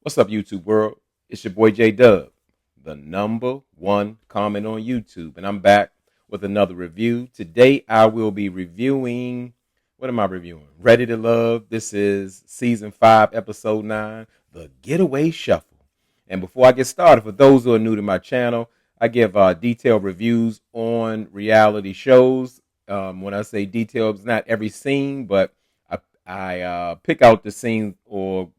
What's up, YouTube world? It's your boy J Dub, the number one comment on YouTube, and I'm back with another review. Today, I will be reviewing. What am I reviewing? Ready to Love. This is season 5, episode 9, the Getaway Shuffle. And before I get started, for those who are new to my channel, I give detailed reviews on reality shows. When I say detailed, it's not every scene, but I pick out the scenes or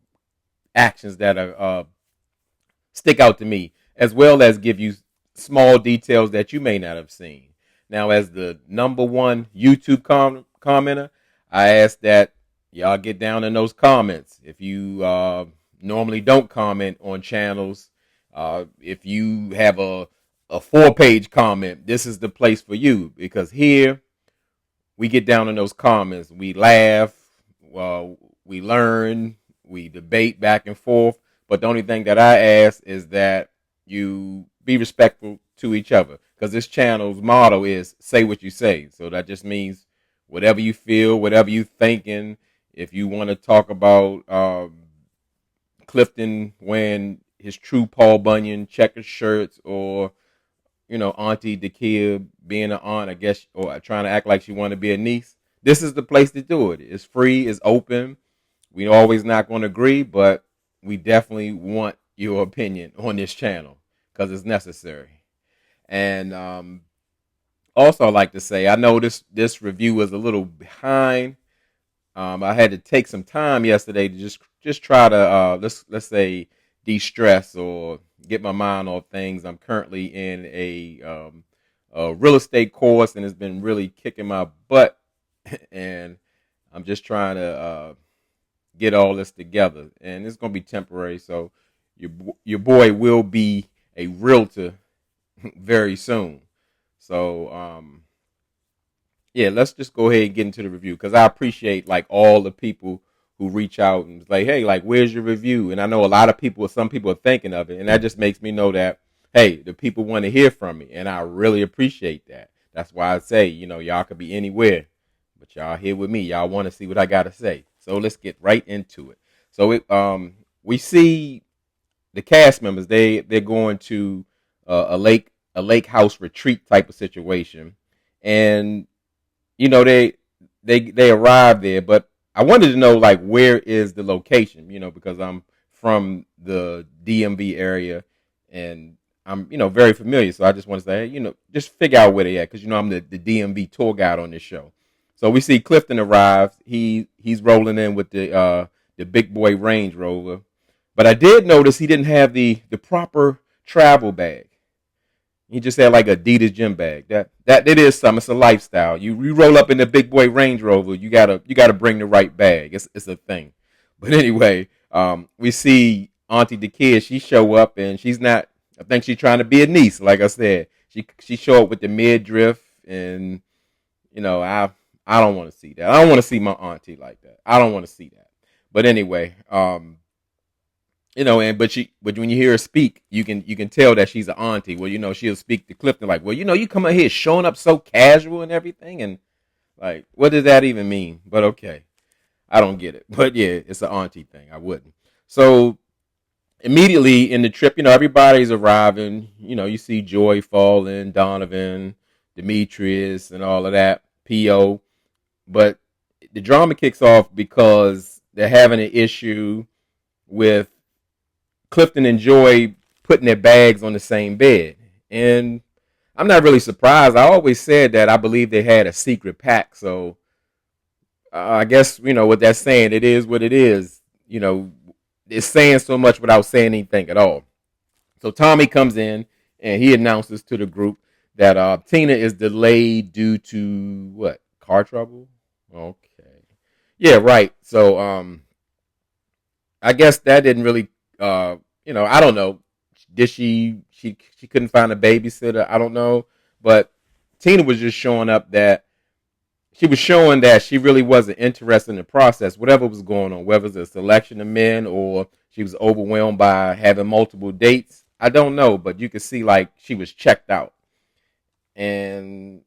actions that are stick out to me, as well as give you small details that you may not have seen. Now, as the number one YouTube commenter, I ask that y'all get down in those comments. If you normally don't comment on channels, if you have a 4-page comment, this is the place for you, because here we get down in those comments. We laugh, we learn, we debate back and forth. But the only thing that I ask is that you be respectful to each other, because this channel's motto is say what you say. So that just means whatever you feel, whatever you thinking. If you want to talk about Clifton wearing his true Paul Bunyan checker shirts, or Auntie Dakia being an aunt, I guess, or trying to act like she want to be a niece, this is the place to do it. It's free, it's open. We always not going to agree, but we definitely want your opinion on this channel because it's necessary. And also, I like to say, I know this review was a little behind. I had to take some time yesterday to just try to let's say de-stress or get my mind off things. I'm currently in a real estate course, and it's been really kicking my butt, and I'm just trying to get all this together, and it's gonna be temporary. So your boy will be a realtor very soon. So yeah, let's just go ahead and get into the review, because I appreciate like all the people who reach out and like, hey, like, where's your review? And I know a lot of people, some people are thinking of it, and that just makes me know that, hey, the people want to hear from me, and I really appreciate that. That's why I say, y'all could be anywhere, but y'all here with me. Y'all want to see what I got to say. So let's get right into it. So we see the cast members. They're going to a lake house retreat type of situation, and they arrive there. But I wanted to know, like, where is the location? Because I'm from the DMV area, and I'm very familiar. So I just want to say, hey, just figure out where they at, because I'm the DMV tour guide on this show. So we see Clifton arrives. He's rolling in with the big boy Range Rover, but I did notice he didn't have the proper travel bag. He just had like Adidas gym bag. That it is something. It's a lifestyle. You roll up in the big boy Range Rover, you gotta bring the right bag. It's a thing. But anyway, we see Auntie Dakia. She show up, and she's not. I think she's trying to be a niece. Like I said, she show up with the midriff, and I don't want to see that. I don't want to see my auntie like that. I don't want to see that. But anyway, but when you hear her speak, you can tell that she's an auntie. Well, she'll speak to Clifton like, well, you come out here showing up so casual and everything, and like, what does that even mean? But okay, I don't get it. But yeah, it's an auntie thing. I wouldn't. So immediately in the trip, everybody's arriving. You see Joy falling, Donovan, Demetrius, and all of that. PO. But the drama kicks off because they're having an issue with Clifton and Joy putting their bags on the same bed. And I'm not really surprised. I always said that I believe they had a secret pact. So I guess, what that's saying, it is what it is. It's saying so much without saying anything at all. So Tommy comes in, and he announces to the group that Tina is delayed due to what? Car trouble? Okay. Yeah, right. So I guess that didn't really I don't know. Did she couldn't find a babysitter? I don't know. But Tina was just showing up that she was showing that she really wasn't interested in the process, whatever was going on, whether it's a selection of men or she was overwhelmed by having multiple dates. I don't know, but you could see like she was checked out. And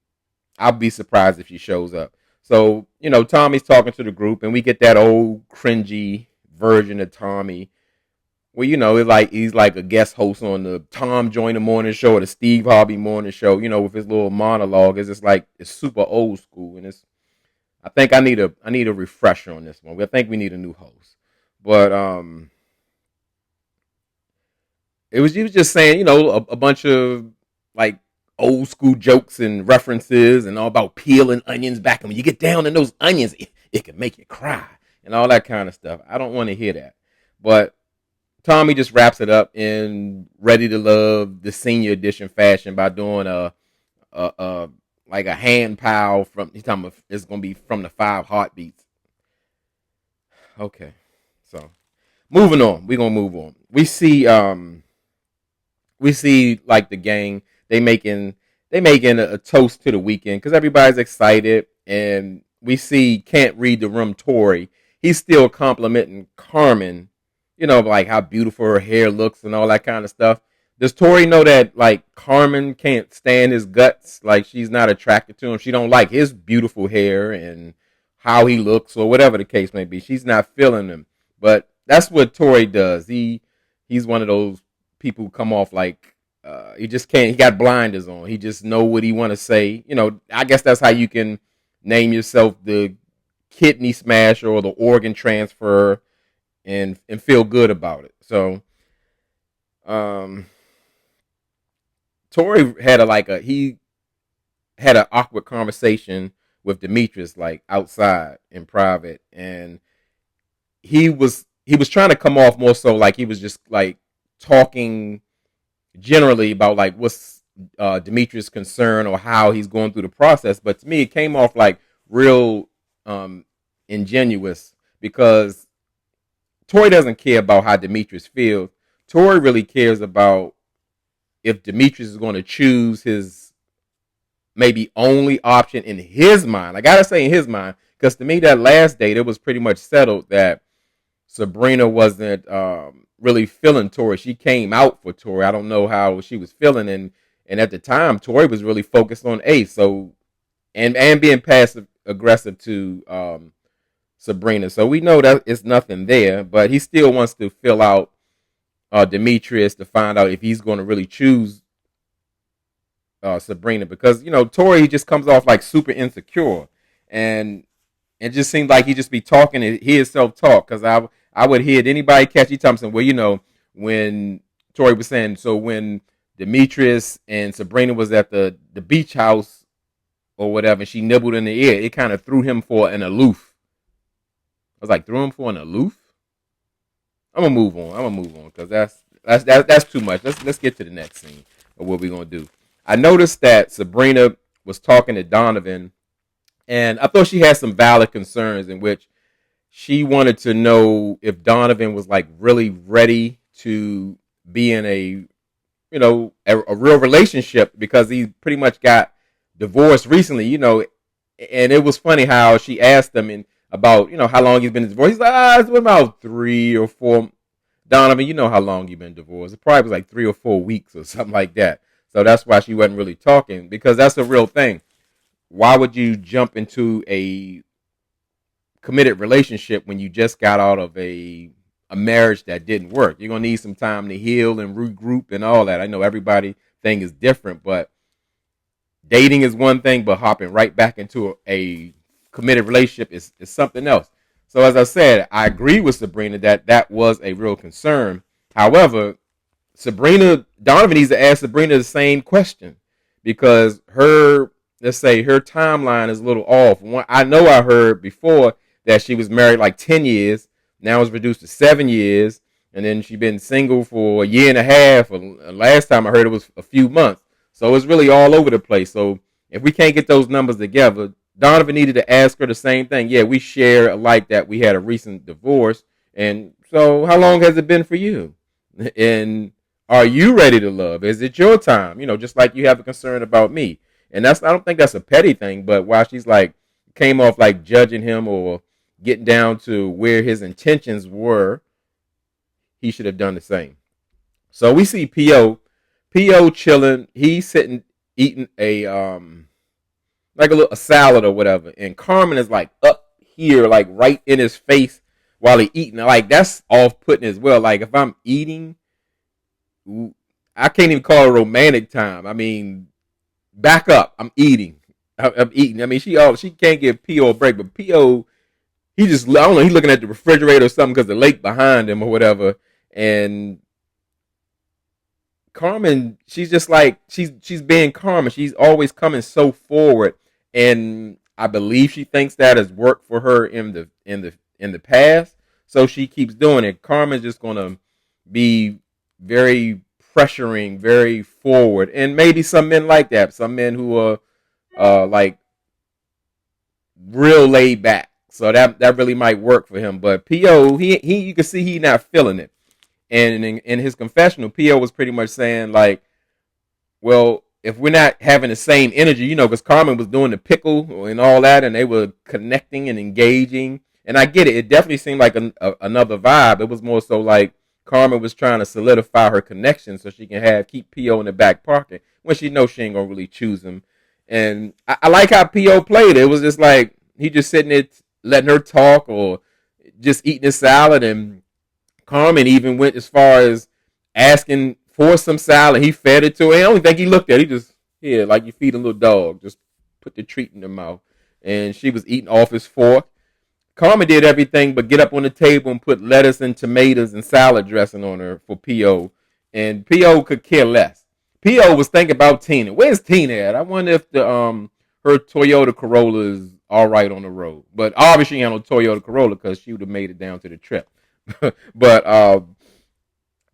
I'll be surprised if she shows up. So, Tommy's talking to the group, and we get that old cringy version of Tommy Well, it's like he's like a guest host on the Tom Joyner morning show or the Steve Harvey morning show. With his little monologue. It's just like it's super old school, and it's. I think I need a refresher on this one. I think we need a new host, but he was just saying a bunch of like old school jokes and references and all about peeling onions back, and when you get down in those onions, it can make you cry and all that kind of stuff. I don't want to hear that, but Tommy just wraps it up in Ready to Love, the senior edition fashion by doing a like a hand pal from. He's talking about it's gonna be from the 5 Heartbeats. Okay, so moving on, we're gonna move on. We see like the gang they making a toast to the weekend because everybody's excited, and we see can't read the room Tori. He's still complimenting Carmen, like how beautiful her hair looks and all that kind of stuff. Does Tori know that like Carmen can't stand his guts? Like she's not attracted to him. She don't like his beautiful hair and how he looks or whatever the case may be. She's not feeling him. But that's what Tori does. He's one of those people who come off like he just can't. He got blinders on. He just know what he want to say. I guess that's how you can name yourself the kidney smasher or the organ transfer and feel good about it. So um Tori had he had an awkward conversation with Demetrius like outside in private, and he was trying to come off more so like he was just like talking generally about like what's Demetrius' concern or how he's going through the process. But to me, it came off like real ingenuous because Tori doesn't care about how Demetrius feels. Tori really cares about if Demetrius is going to choose his maybe only option in his mind. I gotta say in his mind, because to me that last date it was pretty much settled that Sabrina wasn't really feeling Tori. She came out for Tori. I don't know how she was feeling, and at the time Tori was really focused on Ace. So and being passive aggressive to Sabrina. So we know that it's nothing there, but he still wants to fill out Demetrius to find out if he's going to really choose Sabrina because Tori just comes off like super insecure, and it just seems like he just be talking and hear himself talk because I would hear anybody catch he Thompson. Well, when Tori was saying so when Demetrius and Sabrina was at the beach house or whatever, and she nibbled in the ear, it kind of threw him for an aloof. I was like, threw him for an aloof. I'm gonna move on because that's too much. Let's get to the next scene of what we're gonna do. I noticed that Sabrina was talking to Donovan, and I thought she had some valid concerns in which she wanted to know if Donovan was like really ready to be in a real relationship because he pretty much got divorced recently, and it was funny how she asked him about how long he's been divorced. He's like, it's been about 3 or 4. Donovan, you know how long you've been divorced. It probably was like 3 or 4 weeks or something like that. So that's why she wasn't really talking because that's a real thing. Why would you jump into a committed relationship when you just got out of a marriage that didn't work? You're gonna need some time to heal and regroup and all that. I know everybody thing is different, but dating is one thing, but hopping right back into a committed relationship is something else. So as I said, I agree with Sabrina that was a real concern. However, Donovan needs to ask Sabrina the same question because let's say her timeline is a little off. I know I heard before that she was married like 10 years. Now it's reduced to 7 years. And then she's been single for a year and a half. Last time I heard it was a few months. So it's really all over the place. So if we can't get those numbers together, Donovan needed to ask her the same thing. Yeah, we share alike that we had a recent divorce. And so how long has it been for you? And are you ready to love? Is it your time? Just like you have a concern about me. And I don't think that's a petty thing, but while she's like came off like judging him or getting down to where his intentions were, he should have done the same. So we see PO chilling. He's sitting eating a like a salad or whatever, and Carmen is like up here, like right in his face, while he eating. Like that's off putting as well. Like if I'm eating, I can't even call it romantic time. I mean, back up. I'm eating. I'm eating. I mean, she can't give PO a break, but PO he just I don't know. He's looking at the refrigerator or something because the lake behind him or whatever. And Carmen, she's just like she's being Carmen. She's always coming so forward, and I believe she thinks that has worked for her in the past. So she keeps doing it. Carmen's just gonna be very pressuring, very forward, and maybe some men like that. Some men who are like real laid back. So that really might work for him. But PO, he you can see he not feeling it. And in his confessional, PO was pretty much saying like, well, if we're not having the same energy, because Carmen was doing the pickle and all that, and they were connecting and engaging. And I get it; it definitely seemed like another vibe. It was more so like Carmen was trying to solidify her connection so she can keep PO in the back pocket when she knows she ain't gonna really choose him. And I like how PO played it. It was just like he just sitting there letting her talk or just eating his salad, and Carmen even went as far as asking for some salad. He fed it to her. I don't think he looked at it. He just, here, like you feed a little dog, just put the treat in their mouth. And she was eating off his fork. Carmen did everything but get up on the table and put lettuce and tomatoes and salad dressing on her for PO. And PO could care less. PO was thinking about Tina. Where's Tina at? I wonder if the her Toyota Corolla is all right on the road. But obviously, she ain't on Toyota Corolla because she would have made it down to the trip. But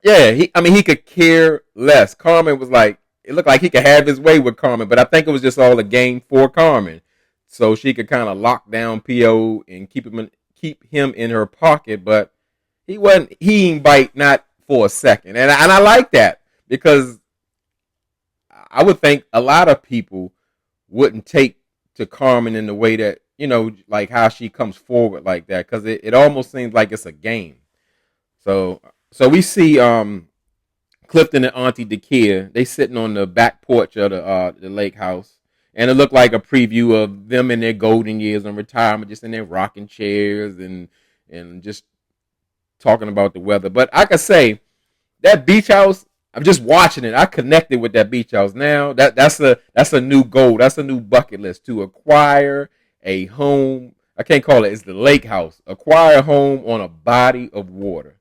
yeah, he could care less. Carmen was like, it looked like he could have his way with Carmen, but I think it was just all a game for Carmen, so she could kind of lock down PO and keep him in her pocket. But he didn't bite not for a second, and I like that because I would think a lot of people wouldn't take to Carmen in the way that like how she comes forward like that, because it almost seems like it's a game. So we see Clifton and Auntie Dakia. They sitting on the back porch of the lake house, and it looked like a preview of them in their golden years on retirement, just in their rocking chairs and just talking about the weather. But I could say that beach house. I'm just watching it. I connected with that beach house. Now that's a new goal. That's a new bucket list to acquire a home. I can't call it. It's the lake house. Acquire a home on a body of water.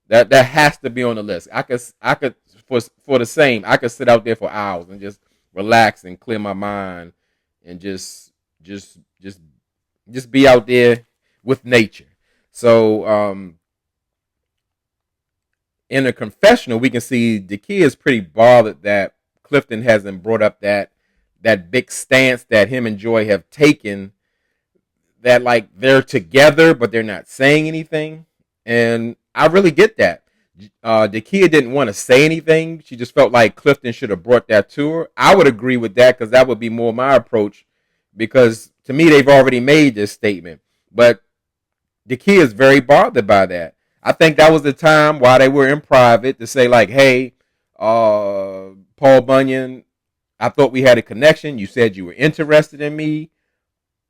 That has to be on the list. I could for the same. I could sit out there for hours and just relax and clear my mind and just be out there with nature. So in a confessional, we can see the kid is pretty bothered that Clifton hasn't brought up that big stance that him and Joy have taken. That like they're together, but they're not saying anything. And I really get that. The kid didn't want to say anything. She just felt like Clifton should have brought that to her. I would agree with that because that would be more my approach. Because to me, they've already made this statement. But the kid is very bothered by that. I think that was the time while they were in private to say like, hey, Paul Bunyan, I thought we had a connection. You said you were interested in me.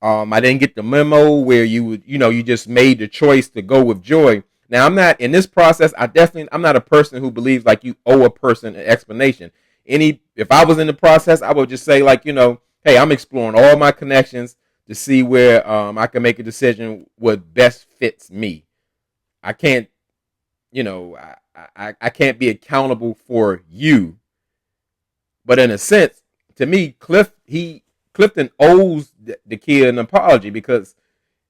I didn't get the memo where you just made the choice to go with Joy. Now, I'm not in this process. I'm not a person who believes like you owe a person an explanation. If I was in the process, I would just say like, hey, I'm exploring all my connections to see where I can make a decision what best fits me. I can't, I can't be accountable for you. But in a sense, to me, Clifton owes the kid an apology, because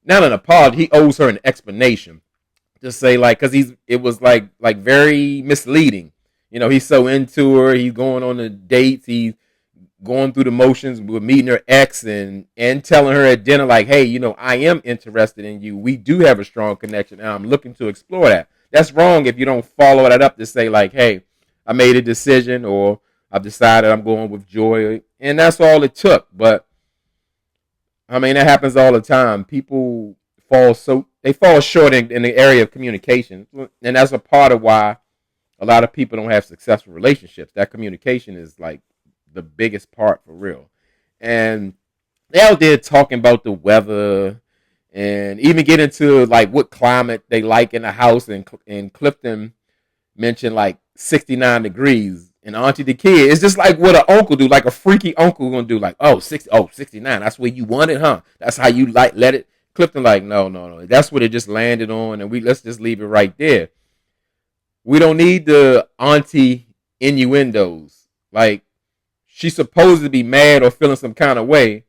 not an apology, he owes her an explanation. Just say like, because it was like very misleading. He's so into her. He's going on the dates. He's going through the motions with meeting her ex and telling her at dinner like, hey, I am interested in you. We do have a strong connection, and I'm looking to explore that. That's wrong if you don't follow that up to say like, hey, I made a decision, or I've decided I'm going with Joy, and that's all it took. But I mean, that happens all the time. People fall short in the area of communication, and that's a part of why a lot of people don't have successful relationships. That communication is like the biggest part for real. And they out there talking about the weather and even get into like what climate they like in the house. And Clifton mentioned like 69 degrees. And Auntie the kid, it's just like what an uncle do, like a freaky uncle gonna do, like, 69, that's where you want it, huh? That's how you like let it. Clifton like, no. That's what it just landed on, and let's just leave it right there. We don't need the auntie innuendos. Like, she's supposed to be mad or feeling some kind of way,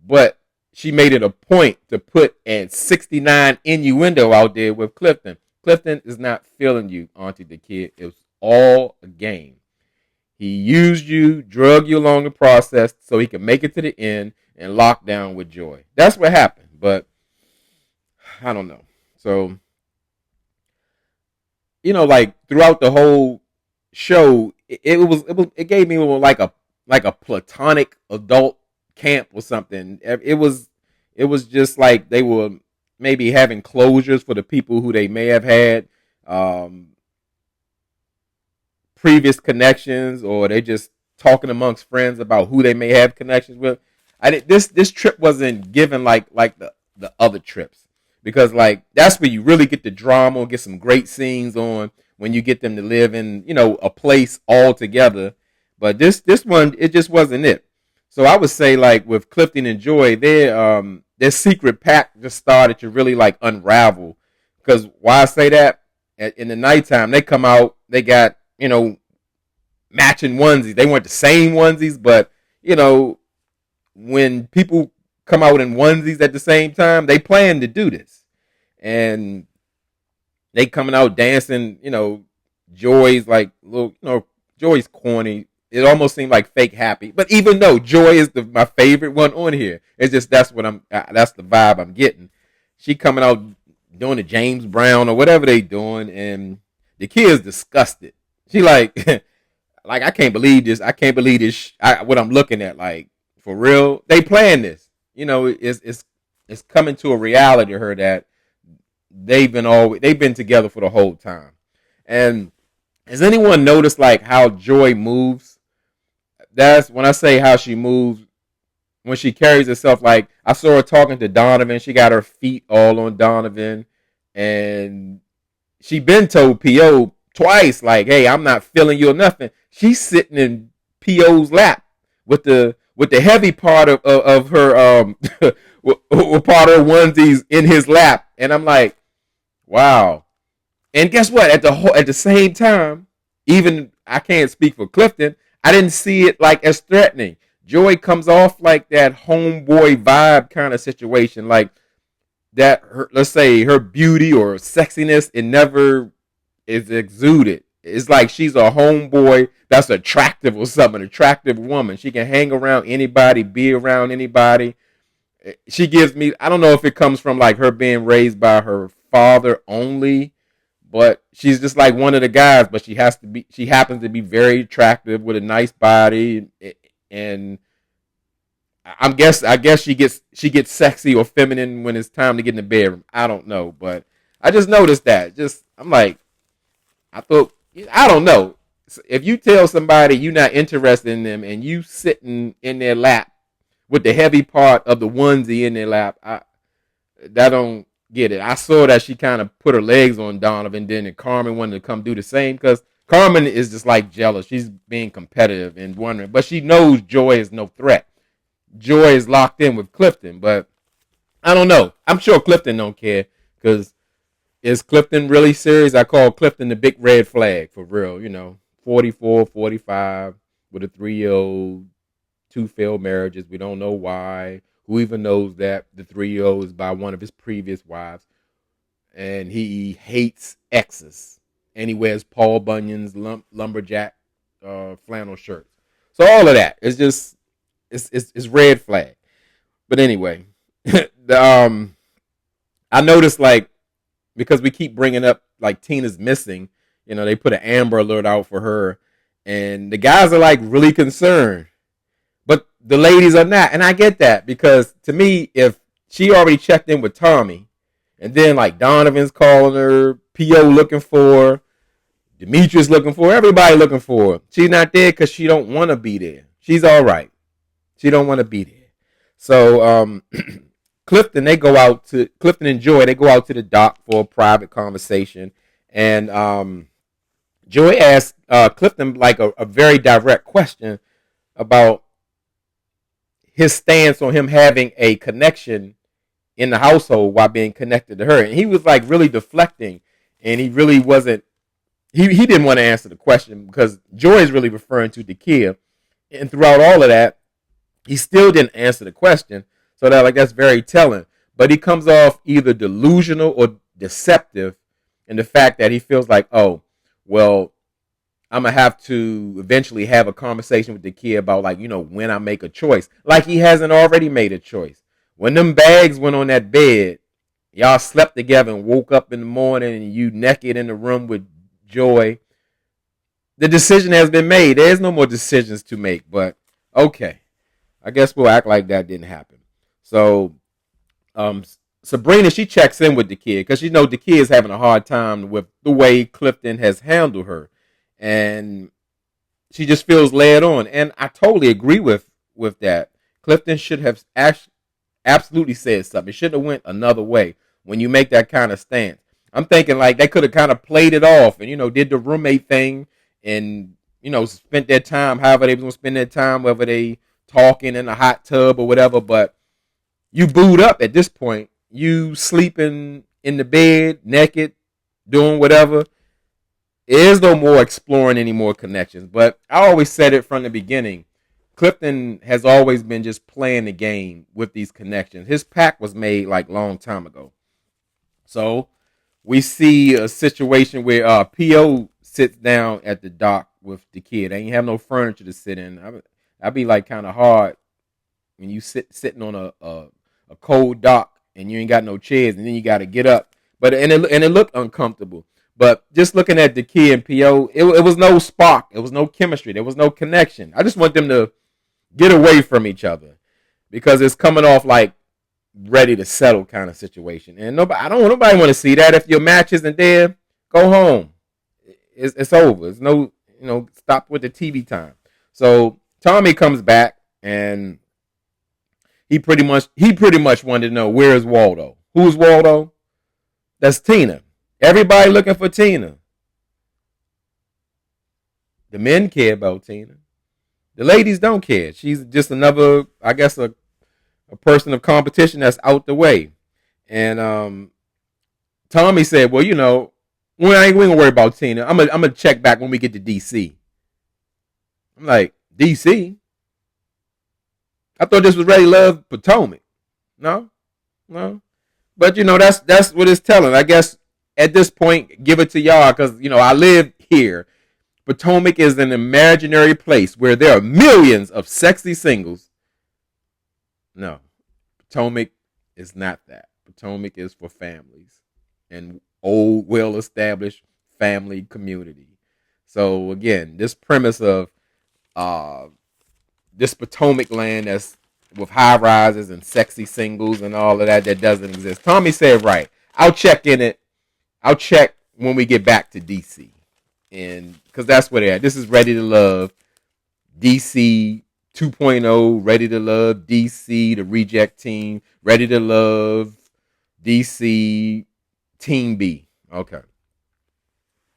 but she made it a point to put a 69 innuendo out there with Clifton. Clifton is not feeling you, Auntie the kid. It was all a game. He used you, drug you along the process so he could make it to the end and lock down with Joy. That's what happened, but I don't know. So, like throughout the whole show, it gave me like a platonic adult camp or something. It was just like they were maybe having closures for the people who they may have had previous connections, or they just talking amongst friends about who they may have connections with. This trip wasn't given like the other trips, because like that's where you really get the drama, get some great scenes on when you get them to live in a place all together. But this one, it just wasn't it. So I would say, like with Clifton and Joy, their secret pact just started to really like unravel. Because why I say that? In the nighttime, they come out, they got matching onesies. They weren't the same onesies, but when people come out in onesies at the same time, they plan to do this, and they coming out dancing. Joy's like little, Joy's corny. It almost seemed like fake happy, but even though Joy is my favorite one on here, it's just that's the vibe I'm getting. She coming out doing the James Brown or whatever they doing, and the kid's disgusted. She like, like I can't believe this. I can't believe this. What I'm looking at, like for real, they playing this. It's coming to a reality to her that they've been together for the whole time. And has anyone noticed like how Joy moves? That's when I say how she moves, when she carries herself. Like I saw her talking to Donovan. She got her feet all on Donovan, and she been told PO twice, like, "Hey, I'm not feeling you or nothing." She's sitting in PO's lap with the heavy part of her part of her onesies in his lap, and I'm like, wow. And guess what? At the same time, even I can't speak for Clifton, I didn't see it like as threatening. Joy comes off like that homeboy vibe kind of situation, like that. Let's say her beauty or sexiness, it never is exuded. It's like she's a homeboy that's attractive or something, an attractive woman. She can hang around anybody, be around anybody. She gives me, I don't know if it comes from like her being raised by her father only, but she's just like one of the guys, but she happens to be very attractive with a nice body. And I guess she gets sexy or feminine when it's time to get in the bedroom. I don't know, but I just noticed that. I'm like, I don't know. If you tell somebody you're not interested in them and you sitting in their lap with the heavy part of the onesie in their lap, that don't get it. I saw that she kind of put her legs on Donovan, and Carmen wanted to come do the same, because Carmen is just like jealous. She's being competitive and wondering, but she knows Joy is no threat. Joy is locked in with Clifton, but I don't know. I'm sure Clifton don't care, because is Clifton really serious? I call Clifton the big red flag for real. 44, 45 with a 3-year-old, 2 failed marriages. We don't know why. Who even knows that the 3-year-old is by one of his previous wives, and he hates exes, and he wears Paul Bunyan's lumberjack flannel shirts. So all of that is just it's red flag. But anyway, I noticed, like, because we keep bringing up like Tina's missing, they put an Amber Alert out for her, and the guys are like really concerned, but the ladies are not. And I get that, because to me, if she already checked in with Tommy, and then like Donovan's calling her, PO looking for her, Demetrius looking for her, everybody looking for her, she's not there because she don't want to be there. She's all right. She don't want to be there. So Clifton and Joy, they go out to the dock for a private conversation. And Joy asks Clifton like a very direct question about his stance on him having a connection in the household while being connected to her. And he was like really deflecting, and he really wasn't, he didn't want to answer the question because Joy is really referring to Dakia. And throughout all of that, he still didn't answer the question. So that's very telling. But he comes off either delusional or deceptive in the fact that he feels like, oh, well, I'm going to have to eventually have a conversation with the kid about, like, when I make a choice. Like he hasn't already made a choice. When them bags went on that bed, y'all slept together and woke up in the morning and you naked in the room with Joy. The decision has been made. There's no more decisions to make. But, okay. I guess we'll act like that didn't happen. So, Sabrina, she checks in with the kid because the kid is having a hard time with the way Clifton has handled her. And she just feels led on. And I totally agree with that. Clifton should have absolutely said something. It should have went another way when you make that kind of stance. I'm thinking like they could have kind of played it off and, did the roommate thing and, spent their time however they was going to spend their time, whether they talking in a hot tub or whatever. But you booed up at this point. You sleeping in the bed, naked, doing whatever. There's no more exploring any more connections. But I always said it from the beginning. Clifton has always been just playing the game with these connections. His pact was made like long time ago. So we see a situation where PO sits down at the dock with the kid. They ain't have no furniture to sit in. I'd be like kind of hard when you sitting on a cold dock and you ain't got no chairs and then you got to get up. But and it looked uncomfortable. But just looking at the kid and PO, it was no spark. It was no chemistry. There was no connection. I just want them to get away from each other because it's coming off like ready to settle kind of situation. And nobody want to see that. If your match isn't there, go home. It's over. It's no, stop with the TV time. So Tommy comes back and he pretty much wanted to know, where's Waldo? Who's Waldo? That's Tina. Everybody looking for Tina. The men care about Tina. The ladies don't care. She's just another, I guess, a person of competition that's out the way. And Tommy said, well, we ain't gonna worry about Tina. I'm gonna check back when we get to DC. I'm like, DC? I thought this was Ready Love Potomac. No. But that's what it's telling. I guess at this point, give it to y'all because I live here. Potomac is an imaginary place where there are millions of sexy singles. No, Potomac is not that. Potomac is for families and old, well-established family community. So again, this premise of this Potomac land that's with high rises and sexy singles and all of that doesn't exist. Tommy said, right, I'll check when we get back to DC. And because that's where they're at. This is Ready to Love DC 2.0, Ready to Love DC, the reject team, Ready to Love DC Team B. Okay.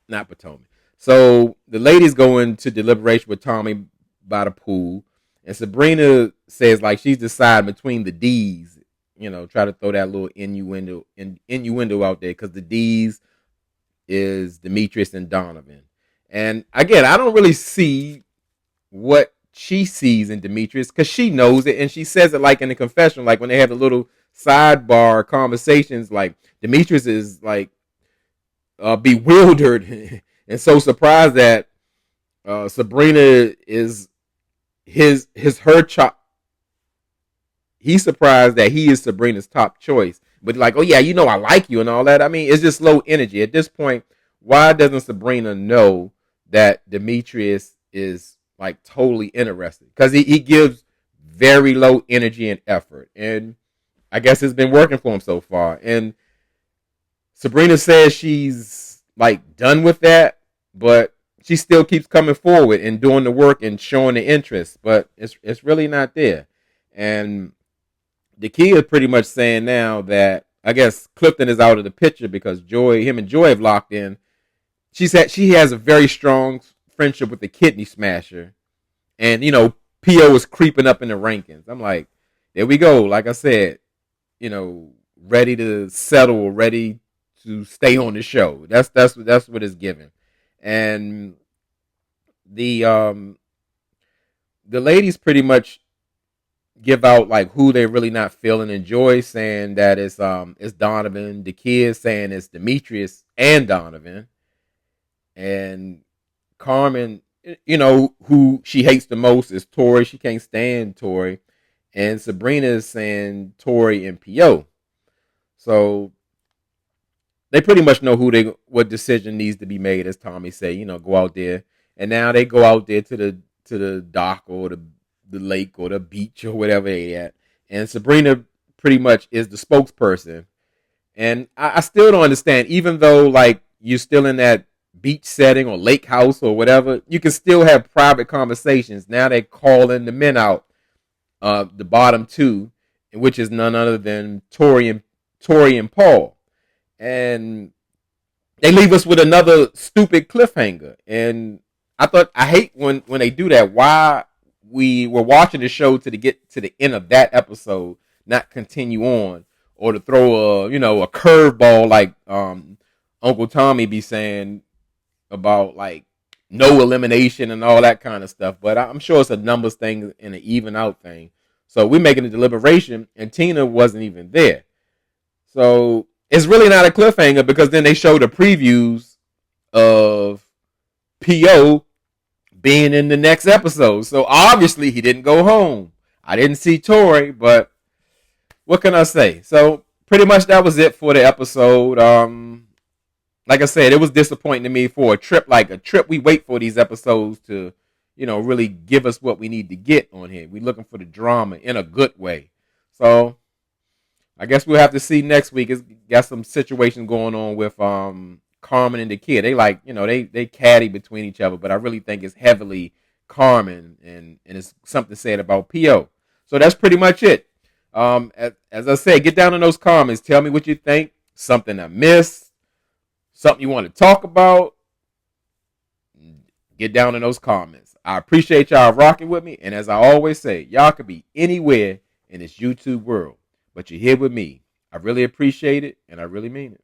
Not Potomac. So the ladies go into deliberation with Tommy by the pool. And Sabrina says like she's deciding between the D's, try to throw that little innuendo out there because the D's is Demetrius and Donovan. And again, I don't really see what she sees in Demetrius because she knows it and she says it like in the confessional, like when they have the little sidebar conversations, like Demetrius is like bewildered and so surprised that Sabrina is her chop. He's surprised that he is Sabrina's top choice. But like, oh yeah, I like you and all that. I mean, it's just low energy. At this point, why doesn't Sabrina know that Demetrius is like totally interested? Because he gives very low energy and effort. And I guess it's been working for him so far. And Sabrina says she's like done with that, but she still keeps coming forward and doing the work and showing the interest, but it's really not there. And Dakia pretty much saying now that I guess Clifton is out of the picture because him and Joy have locked in. She said she has a very strong friendship with the kidney smasher, and PO is creeping up in the rankings. I'm like, there we go. Like I said, ready to settle, ready to stay on the show. That's what it's given, and the ladies pretty much give out like who they're really not feeling. And Joy saying that it's Donovan. The kids saying it's Demetrius and Donovan, and Carmen, who she hates the most is Tori. She can't stand Tori, and Sabrina is saying Tori and PO. So they pretty much know what decision needs to be made, as Tommy say. Go out there, and now they go out there to the dock or the lake or the beach or whatever they at, and Sabrina pretty much is the spokesperson. And I still don't understand, even though like you're still in that beach setting or lake house or whatever, you can still have private conversations. Now they calling the men out, the bottom two, which is none other than Tori and Paul. And they leave us with another stupid cliffhanger. And I hate when they do that. Why we were watching the show to get to the end of that episode, not continue on, or to throw a curveball like Uncle Tommy be saying about like no elimination and all that kind of stuff. But I'm sure it's a numbers thing and an even out thing. So we're making a deliberation, and Tina wasn't even there. So it's really not a cliffhanger, because then they show the previews of PO being in the next episode. So obviously he didn't go home. I didn't see Tori, but what can I say? So pretty much that was it for the episode. Like I said, it was disappointing to me for a trip we wait for these episodes to, really give us what we need to get on here. We're looking for the drama in a good way. So I guess we'll have to see next week. It's got some situation going on with Carmen and Dakia. They like, they caddy between each other, but I really think it's heavily Carmen, and it's something said about PO. So that's pretty much it. As I said, get down in those comments. Tell me what you think. Something I missed. Something you want to talk about. Get down in those comments. I appreciate y'all rocking with me. And as I always say, y'all could be anywhere in this YouTube world, but you're here with me. I really appreciate it, and I really mean it.